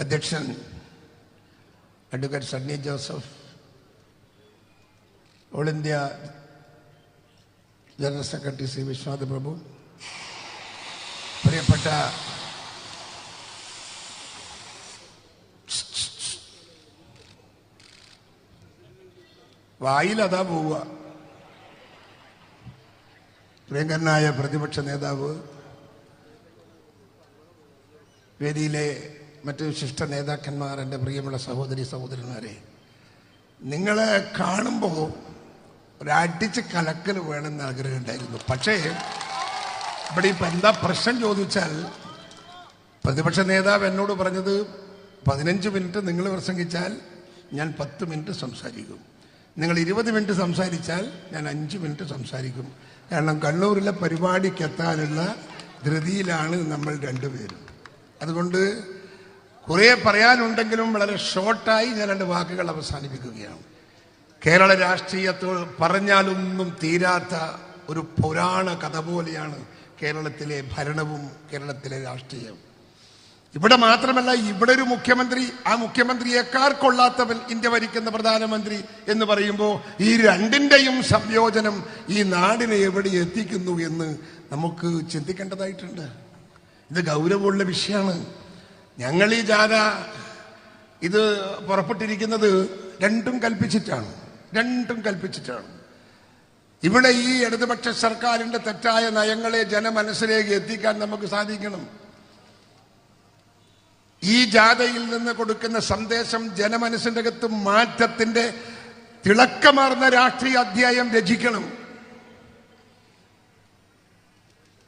അധ്യക്ഷൻ advocate Sunny Joseph, all India general secretary Shri Vishwanath Prabhu, പ്രിയപ്പെട്ട വായിലതാ പോവുക പ്രിയങ്കരനായ പ്രതിപക്ഷ നേതാവ്, വേദിയിലെ മറ്റ് വിശിഷ്ട നേതാക്കന്മാർ, എൻ്റെ പ്രിയമുള്ള സഹോദരി സഹോദരന്മാരെ, നിങ്ങളെ കാണുമ്പോൾ ഒരടിച്ച് കലക്കൽ വേണമെന്ന് ആഗ്രഹമുണ്ടായിരുന്നു. പക്ഷേ ഇവിടെ ഇപ്പം എന്താ പ്രശ്നം ചോദിച്ചാൽ, പ്രതിപക്ഷ നേതാവ് എന്നോട് പറഞ്ഞത് 15 മിനിറ്റ് നിങ്ങൾ പ്രസംഗിച്ചാൽ ഞാൻ 10 മിനിറ്റ് സംസാരിക്കും, നിങ്ങൾ 20 മിനിറ്റ് സംസാരിച്ചാൽ ഞാൻ 5 മിനിറ്റ് സംസാരിക്കും. കാരണം കണ്ണൂരിലെ പരിപാടിക്ക് എത്താനുള്ള ധൃതിയിലാണ് നമ്മൾ രണ്ടുപേരും. അതുകൊണ്ട് കുറേ പറയാനുണ്ടെങ്കിലും വളരെ ഷോർട്ടായി ഞാൻ 2 വാക്കുകൾ അവസാനിപ്പിക്കുകയാണ്. കേരള രാഷ്ട്രീയത്തിൽ പറഞ്ഞാലൊന്നും തീരാത്ത ഒരു പുരാണ കഥ പോലെയാണ് കേരളത്തിലെ ഭരണവും കേരളത്തിലെ രാഷ്ട്രീയം. ഇവിടെ മാത്രമല്ല, ഇവിടെ ഒരു മുഖ്യമന്ത്രി, ആ മുഖ്യമന്ത്രിയേക്കാൾ കൊള്ളാത്തവൻ ഇന്ത്യ ഭരിക്കുന്ന പ്രധാനമന്ത്രി എന്ന് പറയുമ്പോൾ ഈ രണ്ടിൻ്റെയും സംയോജനം ഈ നാടിനെ എവിടെ എത്തിക്കുന്നു എന്ന് നമുക്ക് ചിന്തിക്കേണ്ടതായിട്ടുണ്ട്. ഇത് ഗൗരവമുള്ള വിഷയമാണ്. ഞങ്ങൾ ഈ ജാഥ ഇത് പുറപ്പെട്ടിരിക്കുന്നത് രണ്ടും കൽപ്പിച്ചിട്ടാണ്. ഇവിടെ ഈ ഇടതുപക്ഷ സർക്കാരിന്റെ തെറ്റായ നയങ്ങളെ ജനമനസ്സിലേക്ക് എത്തിക്കാൻ നമുക്ക് സാധിക്കണം. ഈ ജാഥയിൽ നിന്ന് കൊടുക്കുന്ന സന്ദേശം ജനമനസ്സിന്റെ അകത്ത് മാറ്റത്തിന്റെ തിളക്കമാർന്ന രാഷ്ട്രീയ അധ്യായം രചിക്കണം.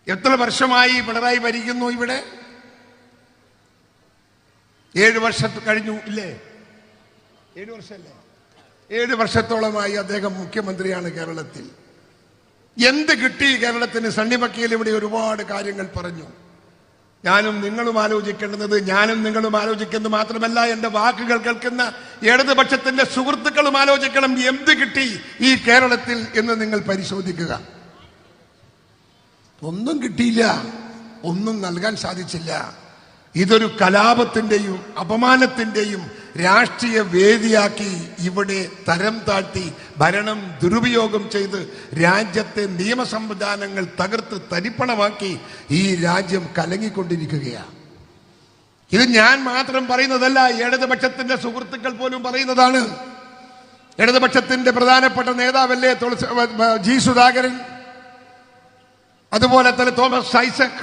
എത്ര വർഷമായി പിണറായി ഭരിക്കുന്നു? ഇവിടെ 7 വർഷം കഴിഞ്ഞു ഇല്ലേ? 7 വർഷമല്ലേ? 7 വർഷത്തോളമായി അദ്ദേഹം മുഖ്യമന്ത്രിയാണ് കേരളത്തിൽ. എന്ത് കിട്ടി കേരളത്തിന്? സണ്ണി വക്കീൽ ഇവിടെ ഒരുപാട് കാര്യങ്ങൾ പറഞ്ഞു. ഞാനും നിങ്ങളും ആലോചിക്കുന്നത് മാത്രമല്ല, എന്റെ വാക്കുകൾ കേൾക്കുന്ന ഇടതുപക്ഷത്തിന്റെ സുഹൃത്തുക്കളും ആലോചിക്കണം. എന്ത് കിട്ടി ഈ കേരളത്തിൽ എന്ന് നിങ്ങൾ പരിശോധിക്കുക. ഒന്നും കിട്ടിയില്ല, ഒന്നും നൽകാൻ സാധിച്ചില്ല. ഇതൊരു കലാപത്തിന്റെയും അപമാനത്തിന്റെയും രാഷ്ട്രീയ വേദിയാക്കി ഇവിടെ തരം താഴ്ത്തി ഭരണം ദുരുപയോഗം ചെയ്ത് രാജ്യത്തെ നിയമ സംവിധാനങ്ങൾ തകർത്ത് തരിപ്പണമാക്കി ഈ രാജ്യം കലങ്ങിക്കൊണ്ടിരിക്കുകയാണ്. ഇത് ഞാൻ മാത്രം പറയുന്നതല്ല, ഇടതുപക്ഷത്തിന്റെ സുഹൃത്തുക്കൾ പോലും പറയുന്നതാണ്. ഇടതുപക്ഷത്തിന്റെ പ്രധാനപ്പെട്ട നേതാവല്ലേ ജി സുധാകരൻ, അതുപോലെ തന്നെ തോമസ് ഐസക്,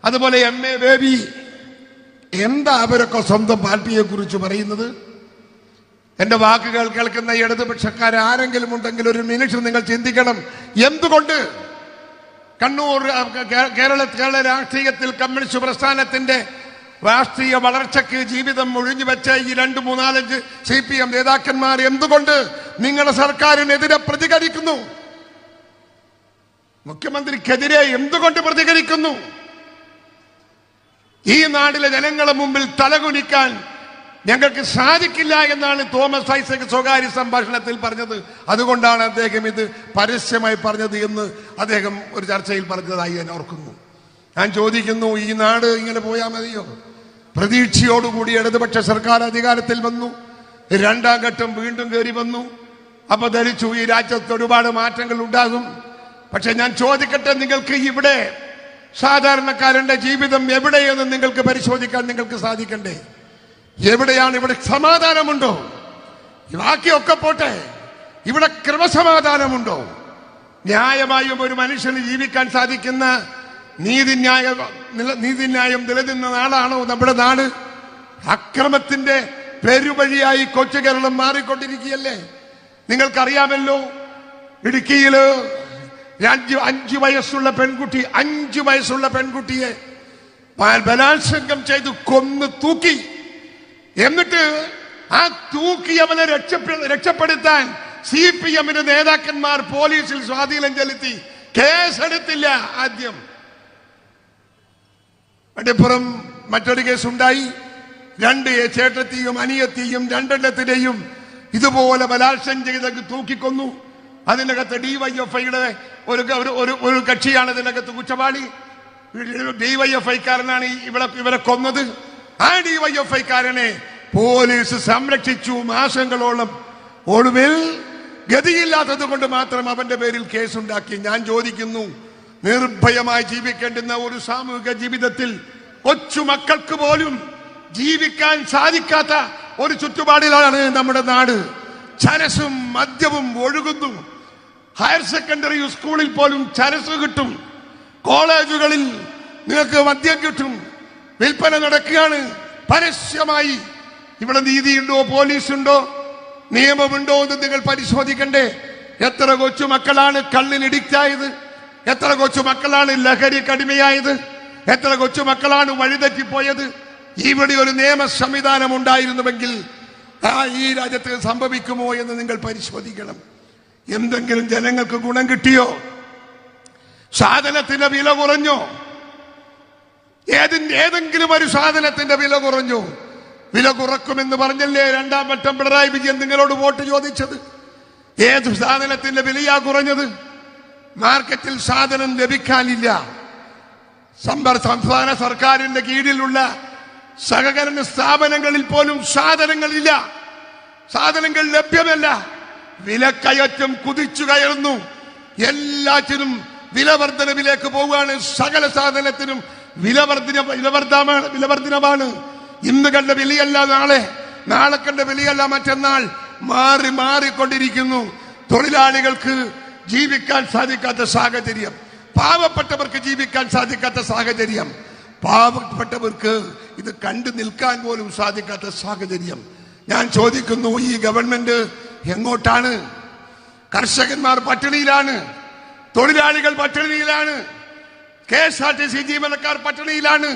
അതുപോലെ MA ബേബി. എന്താ അവരൊക്കെ സ്വന്തം പാർട്ടിയെ കുറിച്ച് പറയുന്നത്? എന്റെ വാക്കുകൾ കേൾക്കുന്ന ഇടതുപക്ഷക്കാർ ആരെങ്കിലും ഉണ്ടെങ്കിൽ ഒരു നിമിഷം നിങ്ങൾ ചിന്തിക്കണം. എന്തുകൊണ്ട് കണ്ണൂർ കേരള രാഷ്ട്രീയത്തിൽ കമ്മ്യൂണിസ്റ്റ് പ്രസ്ഥാനത്തിന്റെ രാഷ്ട്രീയ വളർച്ചയ്ക്ക് ജീവിതം ഒഴിഞ്ഞു വെച്ച ഈ 2, 3, 4 CPM നേതാക്കന്മാർ എന്തുകൊണ്ട് നിങ്ങളുടെ സർക്കാരിനെതിരെ പ്രതികരിക്കുന്നു? മുഖ്യമന്ത്രിക്കെതിരെ എന്തുകൊണ്ട് പ്രതികരിക്കുന്നു? ഈ നാട്ടിലെ ജനങ്ങളെ മുമ്പിൽ തലകുനിക്കാൻ ഞങ്ങൾക്ക് സാധിക്കില്ല എന്നാണ് തോമസ് ഐസക് സ്വകാര്യ സംഭാഷണത്തിൽ പറഞ്ഞത്. അതുകൊണ്ടാണ് അദ്ദേഹം ഇത് പരസ്യമായി പറഞ്ഞത് എന്ന് അദ്ദേഹം ഒരു ചർച്ചയിൽ പറഞ്ഞതായി ഞാൻ ഓർക്കുന്നു. ഞാൻ ചോദിക്കുന്നു, ഈ നാട് ഇങ്ങനെ പോയാൽ മതിയോ? പ്രതീക്ഷയോടുകൂടി ഇടതുപക്ഷ സർക്കാർ അധികാരത്തിൽ വന്നു, 2ാം ഘട്ടം വീണ്ടും കയറി വന്നു. അപ്പൊ ധരിച്ചു ഈ രാജ്യത്ത് ഒരുപാട് മാറ്റങ്ങൾ ഉണ്ടാകും. പക്ഷെ ഞാൻ ചോദിക്കട്ടെ, നിങ്ങൾക്ക് ഇവിടെ സാധാരണക്കാരന്റെ ജീവിതം എവിടെയെന്ന് നിങ്ങൾക്ക് പരിശോധിക്കാൻ നിങ്ങൾക്ക് സാധിക്കണ്ടേ? എവിടെയാണ് ഇവിടെ സമാധാനമുണ്ടോ? ബാക്കിയൊക്കെ പോട്ടെ, ഇവിടെ ക്രമസമാധാനമുണ്ടോ? ന്യായമായും ഒരു മനുഷ്യന് ജീവിക്കാൻ സാധിക്കുന്ന നീതിന്യായം നിലനിന്ന നാടാണോ നമ്മുടെ നാട്? അക്രമത്തിന്റെ പെരുവഴിയായി കൊച്ചു കേരളം മാറിക്കൊണ്ടിരിക്കുകയല്ലേ? നിങ്ങൾക്കറിയാമല്ലോ, ഇടുക്കിയില് 5 വയസ്സുള്ള പെൺകുട്ടിയെ ബലാത്സംഗം ചെയ്ത് കൊന്ന് തൂക്കി. എന്നിട്ട് ആ തൂക്കിയവനെ രക്ഷപ്പെടുത്താൻ CPM-ന്റെ നേതാക്കന്മാർ പോലീസിൽ സ്വാധീനം ചെലുത്തി. കേസെടുത്തില്ല. ആദ്യം അടിപ്പുറം മറ്റൊരു കേസുണ്ടായി. 2 ചേട്ടത്തിയും അനിയത്തിയും 2 എണ്ണത്തിനെയും ഇതുപോലെ ബലാത്സംഗം ചെയ്ത് തൂക്കിക്കൊന്നു. അതിനകത്ത് DYFIയുടെ ഒരു കക്ഷിയാണ് ഇതിനകത്ത് കുറ്റവാളി. DYFIക്കാരനാണ് ഇവരെ കൊന്നത്. ആ DYFIക്കാരനെ പോലീസ് സംരക്ഷിച്ചു മാസങ്ങളോളം. ഒടുവിൽ ഗതിയില്ലാത്തത് കൊണ്ട് മാത്രം അവന്റെ പേരിൽ കേസുണ്ടാക്കി. ഞാൻ ചോദിക്കുന്നു, നിർഭയമായി ജീവിക്കേണ്ടുന്ന ഒരു സാമൂഹിക ജീവിതത്തിൽ കൊച്ചുമക്കൾക്ക് പോലും ജീവിക്കാൻ സാധിക്കാത്ത ഒരു ചുറ്റുപാടിലാണ് നമ്മുടെ നാട്. ചരസും മദ്യവും ഒഴുകുന്നു. ഹയർ സെക്കൻഡറി സ്കൂളിൽ പോലും ചരസ് കിട്ടും. കോളേജുകളിൽ നിങ്ങൾക്ക് മദ്യം കിട്ടും. വിൽപ്പന നടക്കുകയാണ് പരസ്യമായി. ഇവിടെ നീതിയുണ്ടോ, പോലീസുണ്ടോ, നിയമമുണ്ടോ എന്ന് നിങ്ങൾ പരിശോധിക്കണ്ടേ? എത്ര കൊച്ചുമക്കളാണ് കള്ളിന് അഡിക്റ്റായത്? എത്ര കൊച്ചുമക്കളാണ് ലഹരിക്ക് അടിമയായത്? എത്ര കൊച്ചുമക്കളാണ് വഴിതെറ്റിപ്പോയത്? ഇവിടെ ഒരു നിയമ സംവിധാനം ഉണ്ടായിരുന്നുവെങ്കിൽ ഈ രാജ്യത്ത് സംഭവിക്കുമോ എന്ന് നിങ്ങൾ പരിശോധിക്കണം. എന്തെങ്കിലും ജനങ്ങൾക്ക് ഗുണം കിട്ടിയോ? സാധനത്തിന്റെ വില കുറഞ്ഞോ? ഏതെങ്കിലും ഒരു സാധനത്തിന്റെ വില കുറഞ്ഞോ? വില കുറക്കുമെന്ന് പറഞ്ഞല്ലേ രണ്ടാം വട്ടം പിണറായി വിജയൻ നിങ്ങളോട് വോട്ട് ചോദിച്ചത്? ഏത് സാധനത്തിന്റെ വിലയാ കുറഞ്ഞത്? മാർക്കറ്റിൽ സാധനം ലഭിക്കാനില്ല. സംസ്ഥാന സർക്കാരിന്റെ കീഴിലുള്ള സഹകരണ സ്ഥാപനങ്ങളിൽ പോലും സാധനങ്ങളില്ല. സാധനങ്ങൾ ലഭ്യമല്ല. വിലക്കയറ്റം കുതിച്ചു കയറുന്നു. എല്ലാറ്റിനും വിലവർദ്ധനവിലേക്ക് പോവുകയാണ്. സകല സാധനത്തിനും വിലവർദ്ധനമാണ്. ഇന്ന് കണ്ട വിലയല്ല നാളെ കണ്ട വിലയല്ല മറ്റന്നാൾ. മാറിക്കൊണ്ടിരിക്കുന്നു. തൊഴിലാളികൾക്ക് ജീവിക്കാൻ സാധിക്കാത്ത സാഹചര്യം, പാവപ്പെട്ടവർക്ക് ജീവിക്കാൻ സാധിക്കാത്ത സാഹചര്യം, പാവപ്പെട്ടവർക്ക് ഇത് കണ്ടു നിൽക്കാൻ പോലും സാധിക്കാത്ത സാഹചര്യം. ഞാൻ ചോദിക്കുന്നു, ഈ ഗവൺമെന്റ് എങ്ങോട്ടാണ്? കർഷകന്മാർ പട്ടിണിയിലാണ്, തൊഴിലാളികൾ പട്ടിണിയിലാണ്, KSRTC ജീവനക്കാർ പട്ടിണിയിലാണ്,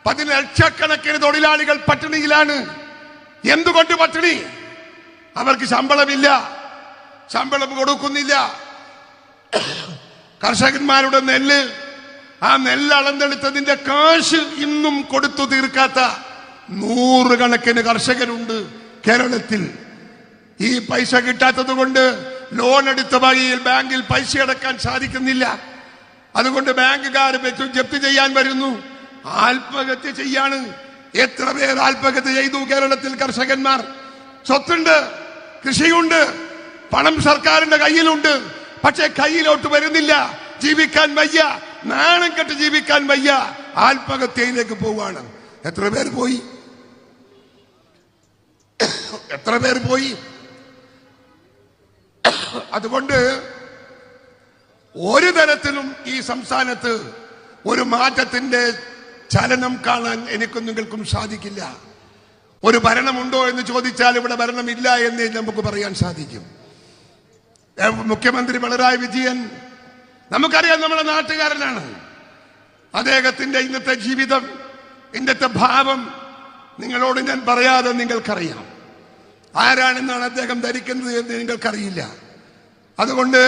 10 ലക്ഷക്കണക്കിന് തൊഴിലാളികൾ പട്ടിണിയിലാണ്. എന്തുകൊണ്ട് പട്ടിണി? അവർക്ക് ശമ്പളമില്ല, ശമ്പളം കൊടുക്കുന്നില്ല. കർഷകന്മാരുടെ ആ നെല്ല് അളന്നെടുത്തതിന്റെ കാശ് ഇന്നും കൊടുത്തു തീർക്കാത്ത 100 കണക്കിന് കർഷകരുണ്ട് കേരളത്തിൽ. ഈ പൈസ കിട്ടാത്തത് കൊണ്ട് ലോൺ എടുത്ത വകയിൽ ബാങ്കിൽ പൈസ അടക്കാൻ സാധിക്കുന്നില്ല. അതുകൊണ്ട് ബാങ്കുകാർ ജപ്തി ചെയ്യാൻ വരുന്നു, ആത്മഹത്യ ചെയ്യാണ്. എത്ര പേർ ആത്മഹത്യ ചെയ്തു കേരളത്തിൽ? കർഷകന്മാർ. സ്വത്തുണ്ട്, കൃഷിയുണ്ട്, പണം സർക്കാരിന്റെ കയ്യിലുണ്ട്, പക്ഷെ കയ്യിലോട്ട് വരുന്നില്ല. ജീവിക്കാൻ വയ്യ, നാണം കെട്ട് ജീവിക്കാൻ വയ്യ, ആത്മഹത്യയിലേക്ക് പോവാണ്. എത്ര പേർ പോയി? അതുകൊണ്ട് ഒരു തരത്തിലും ഈ സംസ്ഥാനത്ത് ഒരു മാറ്റത്തിന്റെ ചലനം കാണാൻ എനിക്കും നിങ്ങൾക്കും സാധിക്കില്ല. ഒരു ഭരണമുണ്ടോ എന്ന് ചോദിച്ചാൽ ഇവിടെ ഭരണമില്ല എന്നേ നമുക്ക് പറയാൻ സാധിക്കും. മുഖ്യമന്ത്രി പിണറായി വിജയൻ നമുക്കറിയാം, നമ്മുടെ നാട്ടുകാരനാണ്. അദ്ദേഹത്തിന്റെ ഇന്നത്തെ ജീവിതം, ഇന്നത്തെ ഭാവം നിങ്ങളോട് ഞാൻ പറയാതെ നിങ്ങൾക്കറിയാം. ആരാണെന്നാണ് അദ്ദേഹം ധരിക്കുന്നത് എന്ന് നിങ്ങൾക്കറിയില്ല. അതുകൊണ്ട്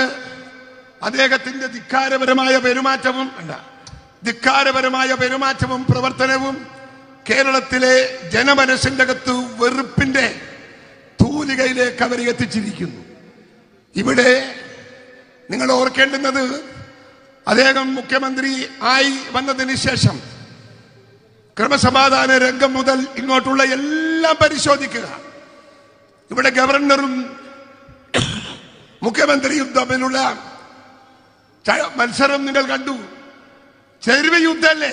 അദ്ദേഹത്തിന്റെ ധിക്കാരപരമായ പെരുമാറ്റവും പ്രവർത്തനവും കേരളത്തിലെ ജനമനസ്സിന്റെ അകത്ത് വെറുപ്പിന്റെ തൂലികയിലേക്ക് അവരെ എത്തിച്ചിരിക്കുന്നു. ഇവിടെ നിങ്ങൾ ഓർക്കേണ്ടുന്നത്, അദ്ദേഹം മുഖ്യമന്ത്രി ആയി വന്നതിന് ശേഷം ക്രമസമാധാന രംഗം മുതൽ ഇങ്ങോട്ടുള്ള എല്ലാം പരിശോധിക്കുക. ഇവിടെ ഗവർണറും മുഖ്യമന്ത്രിയും തമ്മിലുള്ള മത്സരം നിങ്ങൾ കണ്ടു. ചെരുവ യുദ്ധല്ലേ?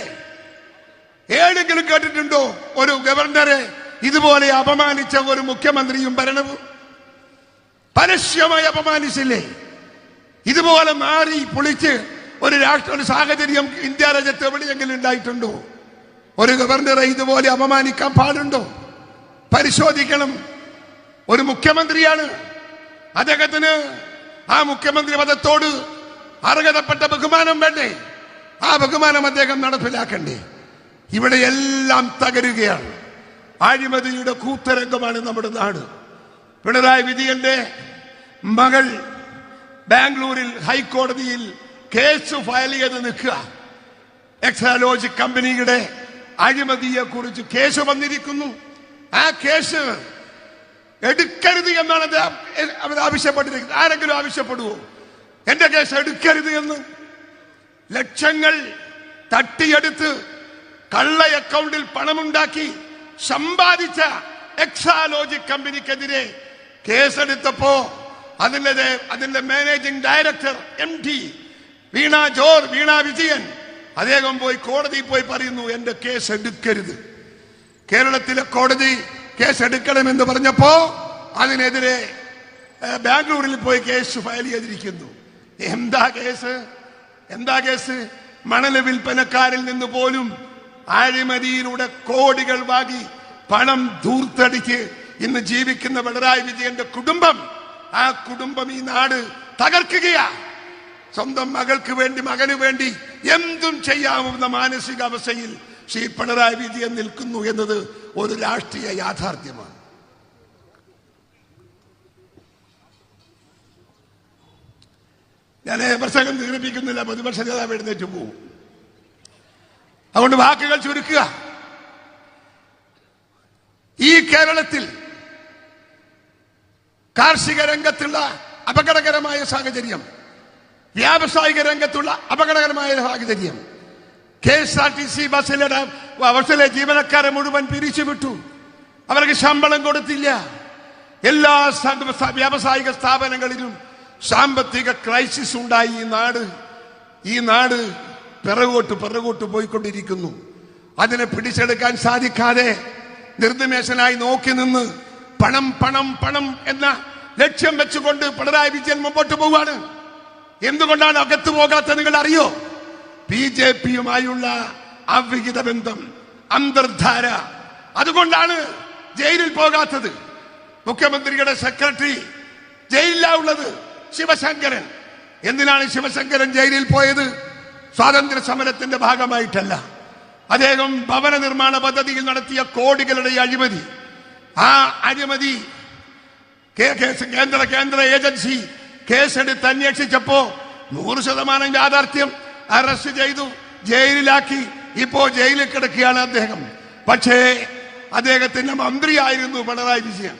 ഏതെങ്കിലും കേട്ടിട്ടുണ്ടോ ഒരു ഗവർണറെ ഇതുപോലെ അപമാനിച്ച ഒരു മുഖ്യമന്ത്രിയും ഭരണവും? പരസ്യമായി അപമാനിച്ചില്ലേ? ഇതുപോലെ മാറി പൊളിച്ച് ഒരു സാഹചര്യം ഇന്ത്യ രാജ്യത്ത് എവിടെയെങ്കിലും ഉണ്ടായിട്ടുണ്ടോ? ഒരു ഗവർണറെ ഇതുപോലെ അപമാനിക്കാൻ പാടുണ്ടോ? പരിശോധിക്കണം. ഒരു മുഖ്യമന്ത്രിയാണ്, അദ്ദേഹത്തിന് ആ മുഖ്യമന്ത്രി പദത്തോട് അർഹതപ്പെട്ട ബഹുമാനം വേണ്ടേ? ആ ബഹുമാനം അദ്ദേഹം നടപ്പിലാക്കണ്ടേ? ഇവിടെ എല്ലാം തകരുകയാണ്. അഴിമതിയുടെ കൂത്തരംഗമാണ് നമ്മുടെ നാട്. പിണറായി വിജയന്റെ മകൾ ബാംഗ്ലൂരിൽ ഹൈക്കോടതിയിൽ കേസ് ഫയൽ ചെയ്ത് നിൽക്കുക. എക്സാലോജിക് കമ്പനിയുടെ അഴിമതിയെ കുറിച്ച് കേസ് വന്നിരിക്കുന്നു. ആ കേസ് എടുക്കരുത് എന്നാണ് അവർ ആവശ്യപ്പെട്ടിരിക്കുന്നത്. ആരെങ്കിലും ആവശ്യപ്പെടുവോ എന്റെ കേസ് എടുക്കരുത് എന്ന്? ലക്ഷങ്ങൾ തട്ടിയെടുത്ത് കള്ള അക്കൗണ്ടിൽ പണമുണ്ടാക്കി സമ്പാദിച്ച എക്സാലോജിക് കമ്പനിക്കെതിരെ കേസെടുത്തപ്പോ അതിന്റെ managing director MD Veena Vijayan അദ്ദേഹം പോയി കോടതിയിൽ പോയി പറയുന്നു, എന്റെ കേസ് എടുക്കരുത്. കേരളത്തിലെ കോടതി കേസ് എടുക്കണമെന്ന് പറഞ്ഞപ്പോ അതിനെതിരെ ബാംഗ്ലൂരിൽ പോയി കേസ് ഫയൽ ചെയ്തിരിക്കുന്നു. എന്താ കേസ്? മണല് വിൽപ്പനക്കാരിൽ നിന്ന് പോലും അഴിമതിയിലൂടെ കോടികൾ വാങ്ങി പണം ധൂർത്തടിച്ച് ഇന്ന് ജീവിക്കുന്ന പിണറായി വിജയന്റെ കുടുംബം, ആ കുടുംബം ഈ നാട് തകർക്കുകയാ. സ്വന്തം മകൾക്ക് വേണ്ടി, മകന് വേണ്ടി എന്തും ചെയ്യാവുന്ന മാനസികാവസ്ഥയിൽ ശ്രീ പിണറായി വിജയൻ നിൽക്കുന്നു എന്നത് ഒരു രാഷ്ട്രീയ യാഥാർത്ഥ്യമാണ്. ഞാൻ പ്രസംഗം ദീർഘിപ്പിക്കുന്നില്ല, പ്രതിപക്ഷ നേതാവ് എഴുന്നേറ്റ് പോകും. അതുകൊണ്ട് വാക്കുകൾ ചുരുക്കുക. ഈ കേരളത്തിൽ കാർഷിക രംഗത്തുള്ള അപകടകരമായ സാഹചര്യം, വ്യാവസായിക രംഗത്തുള്ള അപകടകരമായ സാഹചര്യം, KSRTC ബസ്സിലെ ജീവനക്കാരെ മുഴുവൻ പിരിച്ചുവിട്ടു. അവർക്ക് ശമ്പളം കൊടുത്തില്ല. എല്ലാ വ്യാവസായിക സ്ഥാപനങ്ങളിലും സാമ്പത്തിക ക്രൈസിസ് ഉണ്ടായി. ഈ നാട് പിറകോട്ട് പോയിക്കൊണ്ടിരിക്കുന്നു. അതിനെ പിടിച്ചെടുക്കാൻ സാധിക്കാതെ നിർനിമേഷനായി നോക്കി നിന്ന് പണം എന്ന ലക്ഷ്യം വെച്ചുകൊണ്ട് പിണറായി വിജയൻ മുമ്പോട്ട് പോവുകയാണ്. എന്തുകൊണ്ടാണ് അകത്തു പോകാത്ത നിങ്ങൾ അറിയോ? BJPയുമായുള്ള അവിഹിത ബന്ധം, അന്തർധാര. അതുകൊണ്ടാണ് ജയിലിൽ പോകാത്തത്. മുഖ്യമന്ത്രിയുടെ സെക്രട്ടറി ജയിലിലാ ഉള്ളത്, ശിവശങ്കരൻ. എന്തിനാണ് ശിവശങ്കരൻ ജയിലിൽ പോയത്? സ്വാതന്ത്ര്യ സമരത്തിന്റെ ഭാഗമായിട്ടല്ല. അദ്ദേഹം ഭവന നിർമ്മാണ പദ്ധതിയിൽ നടത്തിയ കോടികളുടെ അഴിമതി, ആ അഴിമതി കേന്ദ്ര ഏജൻസി കേസെടുത്ത് അന്വേഷിച്ചപ്പോ 100% യാഥാർത്ഥ്യം. അറസ്റ്റ് ചെയ്തു, ജയിലിലാക്കി. ഇപ്പോ ജയിലിൽ കിടക്കുകയാണ് അദ്ദേഹം. പക്ഷേ അദ്ദേഹത്തിന്റെ മന്ത്രിയായിരുന്നു പിണറായി വിജയൻ.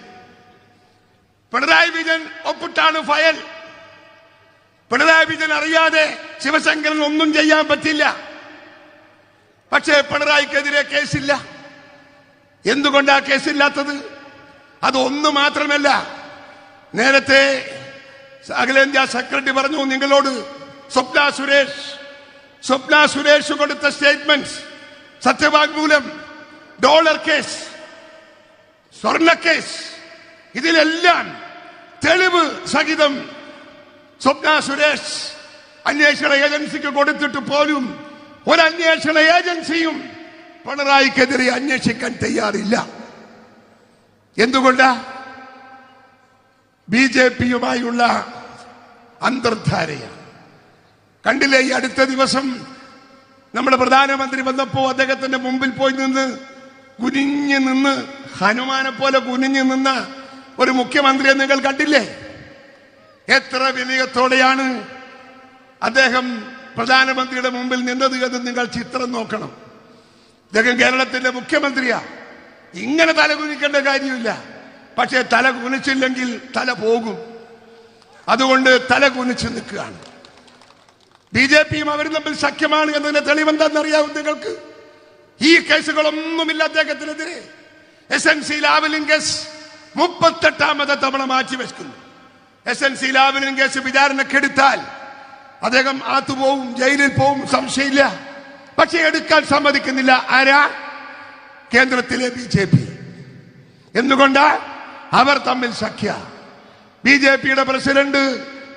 പിണറായി വിജയൻ ഒപ്പിട്ടാണ് ഫയൽ. പിണറായി വിജയൻ അറിയാതെ ശിവശങ്കരൻ ഒന്നും ചെയ്യാൻ പറ്റില്ല. പക്ഷേ പിണറായിക്കെതിരെ കേസില്ല. എന്തുകൊണ്ടാ കേസില്ലാത്തത്? അതൊന്നു മാത്രമല്ല, നേരത്തെ അഖിലേന്ത്യാ സെക്രട്ടറി പറഞ്ഞു നിങ്ങളോട്, സ്വപ്ന സുരേഷ് കൊടുത്ത സ്റ്റേറ്റ്മെന്റ്, സത്യവാങ്മൂലം, ഡോളർ കേസ്, സ്വർണ്ണ കേസ്, ഇതിലെല്ലാം തെളിവ് സഹിതം സ്വപ്ന സുരേഷ് അന്വേഷണ ഏജൻസിക്ക് കൊടുത്തിട്ട് പോലും ഒരു അന്വേഷണ ഏജൻസിയും പിണറായിക്കെതിരെ അന്വേഷിക്കാൻ തയ്യാറില്ല. എന്തുകൊണ്ടാ? BJPയുമായുള്ള അന്തർധാരയാണ്. കണ്ടില്ലേ, ഈ അടുത്ത ദിവസം നമ്മുടെ പ്രധാനമന്ത്രി വന്നപ്പോ അദ്ദേഹത്തിന്റെ മുമ്പിൽ പോയി കുനിഞ്ഞു നിന്ന് ഹനുമാനെ പോലെ കുനിഞ്ഞു നിന്ന ഒരു മുഖ്യമന്ത്രിയെ നിങ്ങൾ കണ്ടില്ലേ? എത്ര വിനയത്തോടെയാണ് അദ്ദേഹം പ്രധാനമന്ത്രിയുടെ മുമ്പിൽ നിന്നത് എന്ന് നിങ്ങൾ ചിത്രം നോക്കണം. അദ്ദേഹം കേരളത്തിന്റെ മുഖ്യമന്ത്രിയാ. ഇങ്ങനെ തല കുനിക്കേണ്ട കാര്യമില്ല. പക്ഷെ തല കുനിച്ചില്ലെങ്കിൽ തല പോകും. അതുകൊണ്ട് തല കുനിച്ച് നിൽക്കുകയാണ്. BJPയും അവരും തമ്മിൽ സഖ്യമാണ് എന്നതിന്റെ തെളിവെന്താണെന്നറിയാവും നിങ്ങൾക്ക്? ഈ കേസുകളൊന്നുമില്ല അദ്ദേഹത്തിനെതിരെ. SNC ലാവലിംഗ് കേസ് 38ാമത്തെ തവണ മാറ്റിവെക്കുന്നു. SNC ലാവലിംഗ് കേസ് വിചാരണക്കെടുത്താൽ അദ്ദേഹം ആത്തുപോവും, ജയിലിൽ പോവും, സംശയമില്ല. പക്ഷെ എടുക്കാൻ സമ്മതിക്കുന്നില്ല. ആരാ? കേന്ദ്രത്തിലെ BJP. എന്തുകൊണ്ടാ? അവർ തമ്മിൽ സഖ്യ. BJPയുടെ പ്രസിഡന്റ്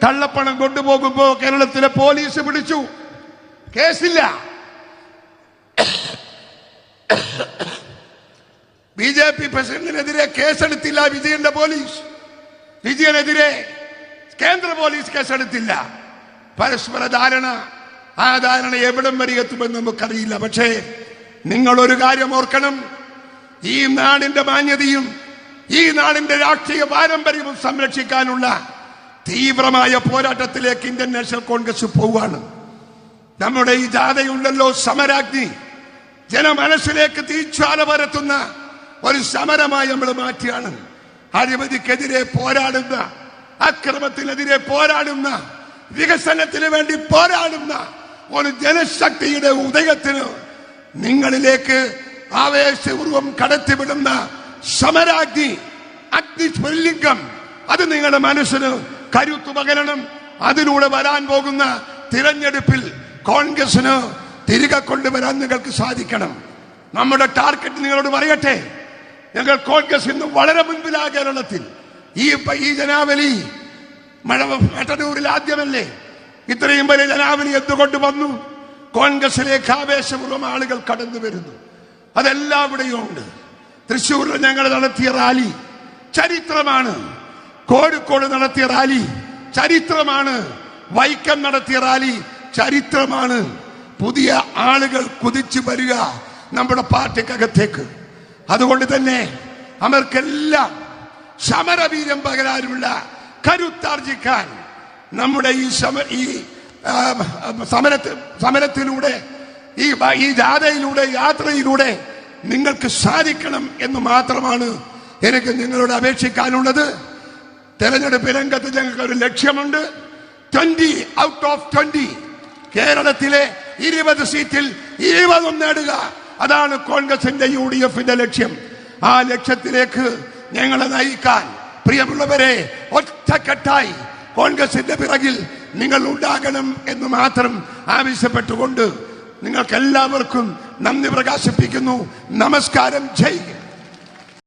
കള്ളപ്പണം കൊണ്ടുപോകുമ്പോ കേരളത്തിലെ പോലീസ് പിടിച്ചു, കേസില്ല. BJP പ്രസിഡന്റിനെതിരെ കേസെടുത്തില്ല വിജയന്റെ പോലീസ്. വിജയനെതിരെ കേന്ദ്ര പോലീസ് കേസെടുത്തില്ല. പരസ്പര ധാരണ. ആ ധാരണ എവിടം വരെ എത്തുമെന്ന് നമുക്കറിയില്ല. പക്ഷേ നിങ്ങൾ ഒരു കാര്യം ഓർക്കണം, ഈ നാടിന്റെ മാന്യതയും ഈ നാടിന്റെ രാഷ്ട്രീയ പാരമ്പര്യവും സംരക്ഷിക്കാനുള്ള തീവ്രമായ പോരാട്ടത്തിലേക്ക് ഇന്ത്യൻ നാഷണൽ കോൺഗ്രസ് പോവുകയാണ്. നമ്മുടെ ഈ ജാഥയുണ്ടല്ലോ, സമരാഗ്നി, ജനമനസ്സിലേക്ക് തീജ്വാല പരത്തുന്ന ഒരു സമരമായി നമ്മൾ മാറ്റിയാണ്. അഴിമതിക്കെതിരെ പോരാടുന്ന, അക്രമത്തിനെതിരെ പോരാടുന്ന, വികസനത്തിന് വേണ്ടി പോരാടുന്ന ഒരു ജനശക്തിയുടെ ഉദയത്തിന് നിങ്ങളിലേക്ക് ആവേശപൂർവം കടത്തിവിടുന്ന സമരാഗ്നി, അഗ്നിസ്ഫുലിംഗം, അത് നിങ്ങളുടെ മനസ്സിന് കരുത്തു പകരണം. അതിലൂടെ വരാൻ പോകുന്ന തിരഞ്ഞെടുപ്പിൽ കോൺഗ്രസിന് തിരികെ കൊണ്ടുവരാൻ നിങ്ങൾക്ക് സാധിക്കണം. നമ്മുടെ ടാർഗറ്റ് നിങ്ങളോട് പറയട്ടെ, ഞങ്ങൾ കോൺഗ്രസ് ഇന്ന് വളരെ മുൻപിലാ കേരളത്തിൽ. ഈ ജനാവലി മട്ടന്നൂരിൽ ആദ്യമല്ലേ? ഇത്രയും വലിയ ജനാവലി എന്തുകൊണ്ട് വന്നു? കോൺഗ്രസിലേക്ക് ആവേശപൂർവ്വം ആളുകൾ കടന്നു വരുന്നു. അതെല്ലാവിടെയും ഉണ്ട്. തൃശ്ശൂരിൽ ഞങ്ങൾ നടത്തിയ റാലി ചരിത്രമാണ്. കോഴിക്കോട് നടത്തിയ റാലി ചരിത്രമാണ്. വൈക്കം നടത്തിയ റാലി ചരിത്രമാണ്. പുതിയ ആളുകൾ കുതിച്ചു വരിക നമ്മുടെ പാർട്ടിക്കകത്തേക്ക്. അതുകൊണ്ട് തന്നെ അവർക്കെല്ലാം സമരവീര്യം പകരാനുള്ള കരുത്താർജിക്കാൻ നമ്മുടെ ഈ സമരത്തിലൂടെ, ഈ ജാഥയിലൂടെ, യാത്രയിലൂടെ നിങ്ങൾക്ക് സാധിക്കണം എന്ന് മാത്രമാണ് എനിക്ക് നിങ്ങളോട് അപേക്ഷിക്കാനുള്ളത്. തെരഞ്ഞെടുപ്പ് രംഗത്ത് ഞങ്ങൾക്ക് ഒരു ലക്ഷ്യമുണ്ട്. 20 ഔട്ട് ഓഫ് 20 കേരളത്തിലെ 20 സീറ്റിൽ 20 നേടുക. അതാണ് കോൺഗ്രസിന്റെ UDFന്റെ ലക്ഷ്യം. ആ ലക്ഷ്യത്തിലേക്ക് ഞങ്ങളെ നയിക്കാൻ പ്രിയമുള്ളവരെ, ഒറ്റക്കെട്ടായി കോൺഗ്രസിന്റെ പിറകിൽ നിങ്ങൾ ഉണ്ടാകണം എന്ന് മാത്രം ആവശ്യപ്പെട്ടുകൊണ്ട് നിങ്ങൾക്ക് എല്ലാവർക്കും നന്ദി പ്രകാശിപ്പിക്കുന്നു. നമസ്കാരം. ജയ് ഹിന്ദ്.